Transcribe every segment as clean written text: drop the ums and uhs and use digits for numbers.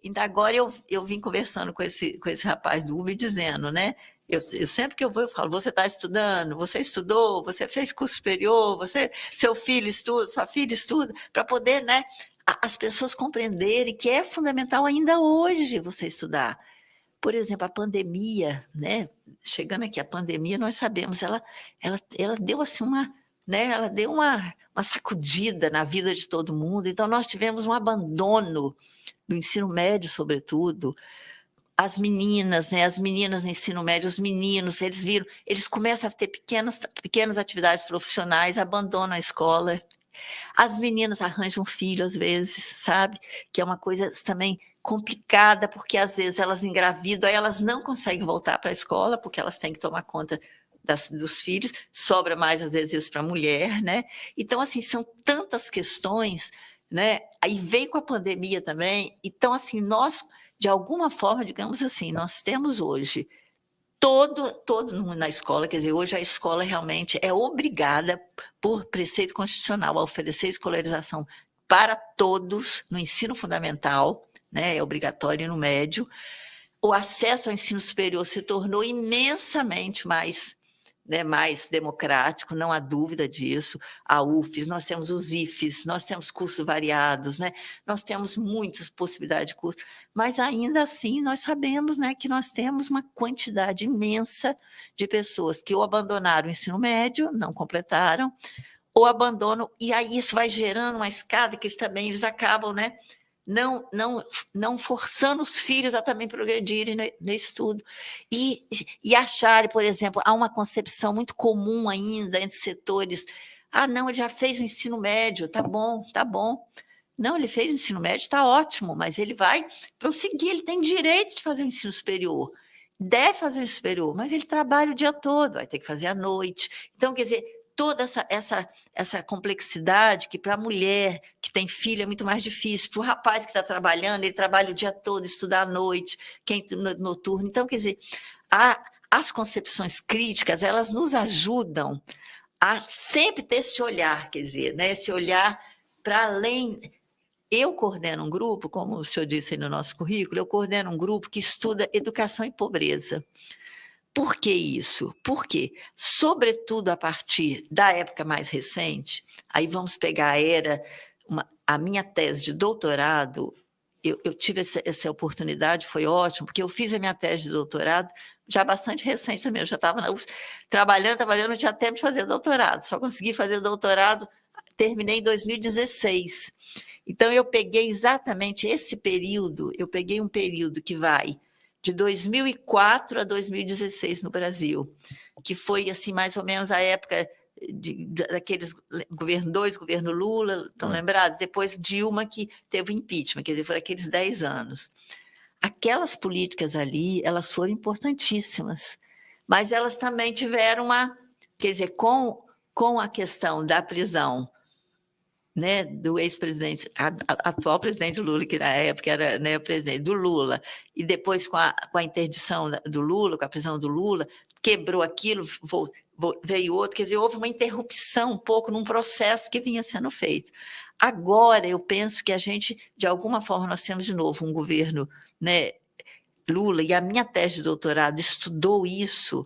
Então, agora eu vim conversando com esse rapaz do Uber dizendo, né? Sempre que eu vou, eu falo, você está estudando, você estudou, você fez curso superior, seu filho estuda, sua filha estuda, para poder, né, as pessoas compreenderem que é fundamental ainda hoje você estudar. Por exemplo, a pandemia, né? Chegando aqui, a pandemia, nós sabemos, ela deu assim né? Ela deu uma sacudida na vida de todo mundo. Então, nós tivemos um abandono do ensino médio, sobretudo. As meninas, né? As meninas no ensino médio, os meninos, eles começam a ter pequenas atividades profissionais, abandonam a escola. As meninas arranjam filho, às vezes, sabe? Que é uma coisa também complicada, porque às vezes elas engravidam, aí elas não conseguem voltar para a escola, porque elas têm que tomar conta dos filhos, sobra mais, às vezes, isso para a mulher, né? Então, assim, são tantas questões, né? Aí veio com a pandemia também, então, assim, nós, de alguma forma, digamos assim, nós temos hoje todos na escola, quer dizer, hoje a escola realmente é obrigada, por preceito constitucional, a oferecer escolarização para todos no ensino fundamental, né, é obrigatório no médio. O acesso ao ensino superior se tornou imensamente mais, né, mais democrático, não há dúvida disso. A UFES, nós temos os IFES, nós temos cursos variados, né? Nós temos muitas possibilidades de curso, mas ainda assim nós sabemos, né, que nós temos uma quantidade imensa de pessoas que ou abandonaram o ensino médio, não completaram, ou abandonam, e aí isso vai gerando uma escada que eles acabam, né, não forçando os filhos a também progredirem no estudo. E acharem, por exemplo, há uma concepção muito comum ainda entre setores, não, ele já fez o ensino médio, tá bom, tá bom. Não, ele fez o ensino médio, está ótimo, mas ele vai prosseguir, ele tem direito de fazer o ensino superior, deve fazer o ensino superior, mas ele trabalha o dia todo, vai ter que fazer à noite. Então, quer dizer, toda essa complexidade que para a mulher que tem filho é muito mais difícil, para o rapaz que está trabalhando, ele trabalha o dia todo, estuda à noite, quem noturno. Então, quer dizer, as concepções críticas, elas nos ajudam a sempre ter esse olhar, quer dizer, né, esse olhar para além. Eu coordeno um grupo, como o senhor disse aí no nosso currículo, eu coordeno um grupo que estuda educação e pobreza. Por que isso? Porque, sobretudo a partir da época mais recente, aí vamos pegar a minha tese de doutorado, eu tive essa oportunidade, foi ótimo, porque eu fiz a minha tese de doutorado já bastante recente também, eu já estava na UFS, trabalhando, não tinha tempo de fazer doutorado, só consegui fazer doutorado, terminei em 2016. Então, eu peguei exatamente esse período, eu peguei um período que vai de 2004 a 2016 no Brasil, que foi, assim, mais ou menos a época daqueles governo Lula, estão lembrados? Depois Dilma, que teve o impeachment, quer dizer, foram aqueles 10 anos. Aquelas políticas ali, elas foram importantíssimas, mas elas também tiveram quer dizer, com a questão da prisão, né, do ex-presidente, atual presidente Lula, que na época era, né, o presidente do Lula, e depois com a interdição do Lula, com a prisão do Lula, quebrou aquilo, veio outro, quer dizer, houve uma interrupção um pouco num processo que vinha sendo feito. Agora, eu penso que a gente, de alguma forma, nós temos de novo um governo, né, Lula, e a minha tese de doutorado estudou isso,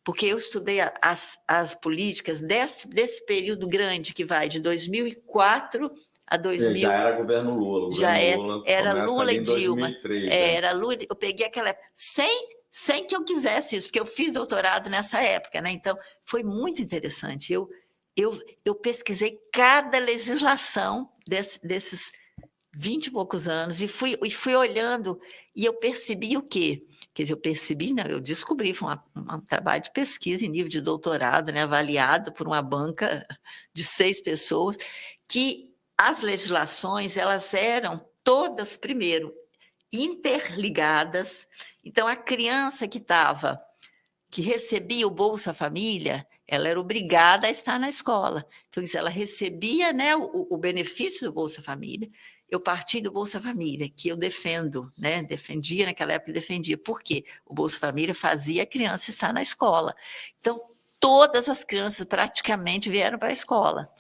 porque eu estudei as políticas desse período grande que vai de 2004 a 2000. Já era governo Lula. Lula era Lula e Dilma. 2003, né? Era Lula, eu peguei aquela época, sem que eu quisesse isso, porque eu fiz doutorado nessa época, né? Então, foi muito interessante. Eu pesquisei cada legislação desses 20 e poucos anos, e fui olhando, e eu percebi o quê? Quer dizer, eu descobri, foi um trabalho de pesquisa em nível de doutorado, né, avaliado por uma banca de 6 pessoas, que as legislações, elas eram todas, primeiro, interligadas. Então, a criança que recebia o Bolsa Família, ela era obrigada a estar na escola. Então, ela recebia, né, o benefício do Bolsa Família. Eu parti do Bolsa Família, que eu defendo, né, defendia naquela época, defendia. Por quê? O Bolsa Família fazia a criança estar na escola. Então, todas as crianças praticamente vieram para a escola.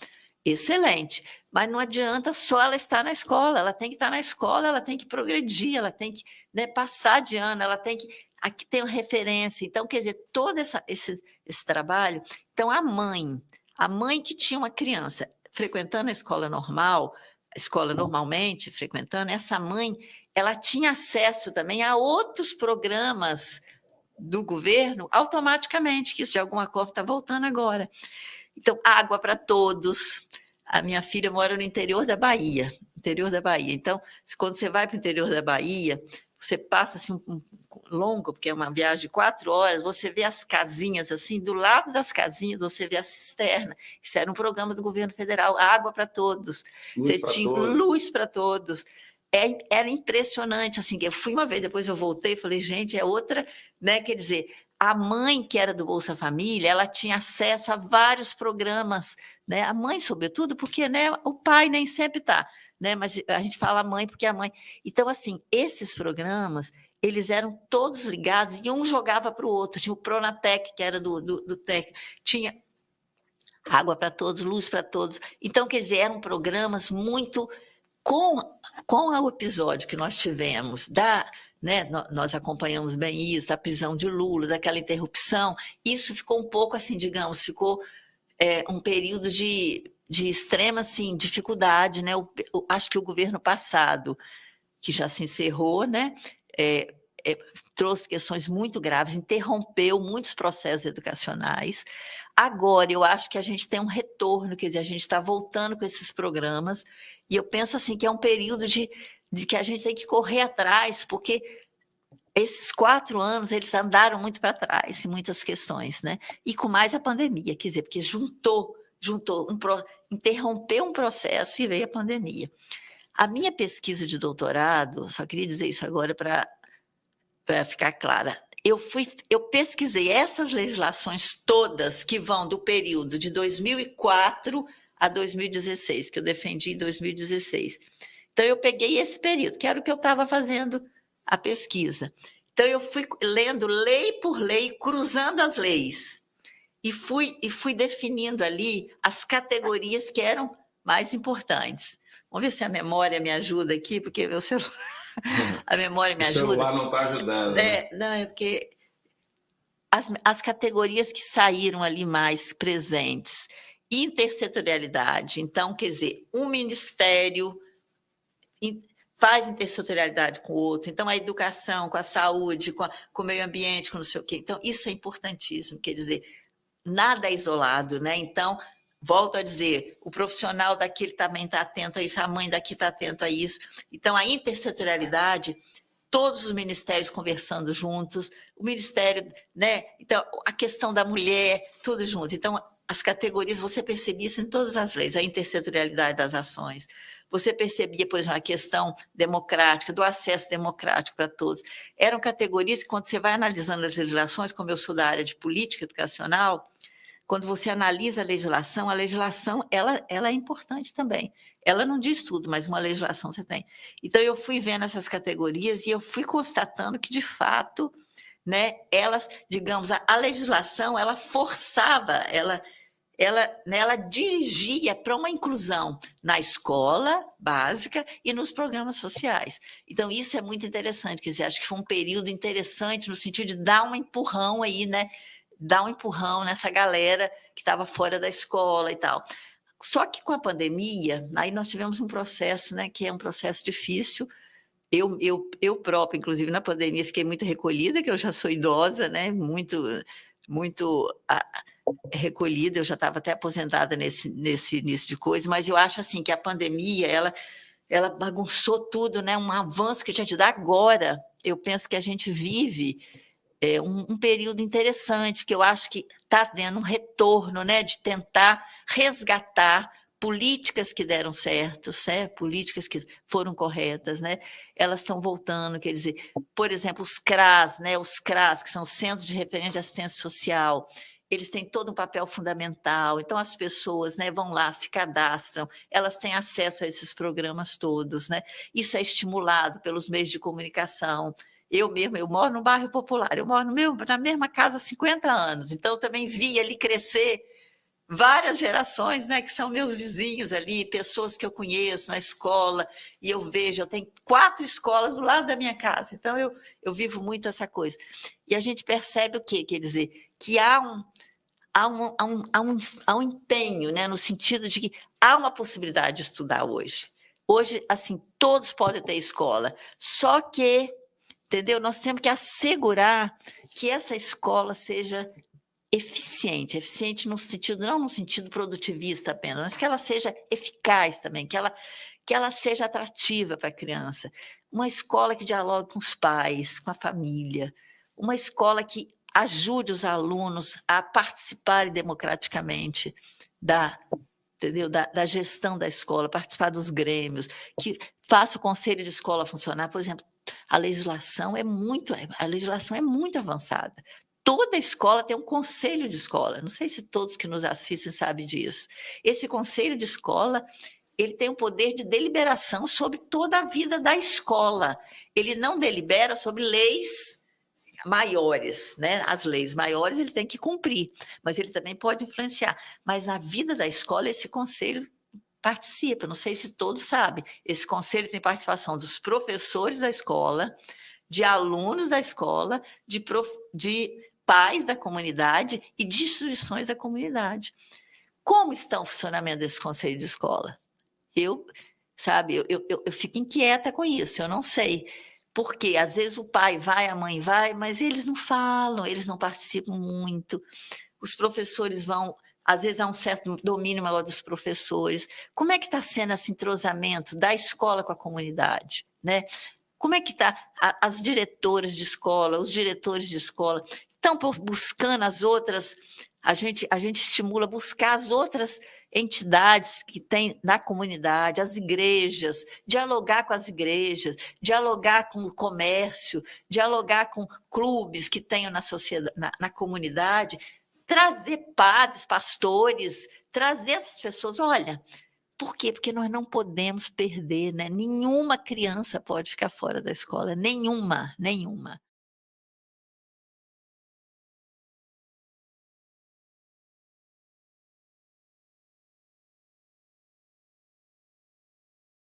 Excelente. mas não adianta só ela estar na escola, ela tem que estar na escola, ela tem que progredir, ela tem que, né, passar de ano, ela tem que... Aqui tem uma referência, então, quer dizer, todo esse trabalho... Então, a mãe que tinha uma criança frequentando a escola normal, a escola normalmente frequentando, essa mãe, ela tinha acesso também a outros programas do governo automaticamente, que isso de alguma forma está voltando agora. Então, água para todos. A minha filha mora no interior da Bahia, Então, quando você vai para o interior da Bahia, você passa assim longo, porque é uma viagem de 4 horas, você vê as casinhas assim, do lado das casinhas você vê a cisterna. Isso era um programa do governo federal, água para todos. Você tinha luz para todos. Era impressionante, assim, eu fui uma vez, depois eu voltei e falei, gente, é outra, né? Quer dizer, a mãe que era do Bolsa Família, ela tinha acesso a vários programas, né? A mãe, sobretudo, porque, né, o pai nem sempre está, né? Mas a gente fala mãe porque a mãe... Então, assim, esses programas, eles eram todos ligados e um jogava para o outro. Tinha o Pronatec, que era do TEC, tinha água para todos, luz para todos. Então, quer dizer, eram programas muito... Com o episódio que nós tivemos né, nós acompanhamos bem isso, da prisão de Lula, daquela interrupção, isso ficou um pouco assim, digamos, ficou um período de extrema assim, dificuldade, né? Acho que o governo passado, que já se encerrou, né, trouxe questões muito graves, interrompeu muitos processos educacionais. Agora, eu acho que a gente tem um retorno, quer dizer, a gente está voltando com esses programas, e eu penso assim que é um período de que a gente tem que correr atrás, porque esses 4 anos, eles andaram muito para trás em muitas questões, né? E com mais a pandemia, quer dizer, porque interrompeu um processo e veio a pandemia. A minha pesquisa de doutorado, só queria dizer isso agora para ficar clara, eu pesquisei essas legislações todas que vão do período de 2004 a 2016, que eu defendi em 2016. Então, eu peguei esse período, que era o que eu estava fazendo a pesquisa. Então, eu fui lendo lei por lei, cruzando as leis, e fui definindo ali as categorias que eram mais importantes. Vamos ver se a memória me ajuda aqui, porque meu celular... A memória me ajuda. O celular não está ajudando. Né? Não, é porque as categorias que saíram ali mais presentes, intersetorialidade, então, quer dizer, um ministério faz intersetorialidade com o outro, então a educação, com a saúde, com o meio ambiente, com não sei o quê. Então, isso é importantíssimo, quer dizer, nada é isolado, né? Então, volto a dizer, o profissional daqui também está atento a isso, a mãe daqui está atento a isso. Então, a intersetorialidade, todos os ministérios conversando juntos, o ministério, né? Então, a questão da mulher, tudo junto. Então, as categorias, você percebia isso em todas as leis, a intersetorialidade das ações. Você percebia, por exemplo, a questão democrática, do acesso democrático para todos. Eram categorias que, quando você vai analisando as legislações, como eu sou da área de política educacional, quando você analisa a legislação ela é importante também. Ela não diz tudo, mas uma legislação você tem. Então, eu fui vendo essas categorias e eu fui constatando que, de fato, né, elas, digamos, a legislação, ela forçava, ela dirigia para uma inclusão na escola básica e nos programas sociais. Então, isso é muito interessante, quer dizer, acho que foi um período interessante no sentido de dar um empurrão aí, né? Dar um empurrão nessa galera que estava fora da escola e tal. Só que com a pandemia, aí nós tivemos um processo, né, que é um processo difícil. Eu própria, inclusive, na pandemia, fiquei muito recolhida, que eu já sou idosa, né, muito recolhida, eu já estava até aposentada nesse início de coisa, mas eu acho assim que a pandemia, ela bagunçou tudo, né, um avanço que a gente dá agora. Eu penso que a gente vive um período interessante, que eu acho que está havendo um retorno, né, de tentar resgatar políticas que deram certo, políticas que foram corretas, né, elas estão voltando, quer dizer, por exemplo, os CRAS, né, que são Centros de Referência de Assistência Social, eles têm todo um papel fundamental, então as pessoas, né, vão lá, se cadastram, elas têm acesso a esses programas todos, né, isso é estimulado pelos meios de comunicação. Eu moro no bairro popular, eu moro na mesma casa há 50 anos, então eu também vi ali crescer várias gerações, né, que são meus vizinhos ali, pessoas que eu conheço na escola, e eu vejo, eu tenho 4 escolas do lado da minha casa, então eu vivo muito essa coisa. E a gente percebe o quê? Quer dizer, que há um empenho, né, no sentido de que há uma possibilidade de estudar hoje. Hoje, assim, todos podem ter escola, só que, entendeu? Nós temos que assegurar que essa escola seja eficiente no sentido, não no sentido produtivista apenas, mas que ela seja eficaz também, que ela seja atrativa para a criança. Uma escola que dialogue com os pais, com a família, uma escola que ajude os alunos a participarem democraticamente da, entendeu? Da gestão da escola, participar dos grêmios, que faça o conselho de escola funcionar. Por exemplo, a legislação é muito avançada. Toda escola tem um conselho de escola. Não sei se todos que nos assistem sabem disso. Esse conselho de escola, ele tem o poder de deliberação sobre toda a vida da escola. Ele não delibera sobre leis maiores, né? As leis maiores ele tem que cumprir, mas ele também pode influenciar. Mas na vida da escola, esse conselho participa. Não sei se todos sabem. Esse conselho tem participação dos professores da escola, de alunos da escola, de pais da comunidade e de instituições da comunidade. Como está o funcionamento desse conselho de escola? Eu, sabe, eu fico inquieta com isso, eu não sei. Porque às vezes o pai vai, a mãe vai, mas eles não falam, eles não participam muito. Os professores vão, às vezes há um certo domínio maior dos professores. Como é que está sendo esse entrosamento da escola com a comunidade, né? Como é que está as diretoras de escola, os diretores de escola? Estão buscando as outras, a gente estimula buscar as outras entidades que tem na comunidade, as igrejas, dialogar com as igrejas, dialogar com o comércio, dialogar com clubes que tenham na sociedade, na comunidade, trazer padres, pastores, trazer essas pessoas. Olha, por quê? Porque nós não podemos perder, né? Nenhuma criança pode ficar fora da escola, nenhuma, nenhuma.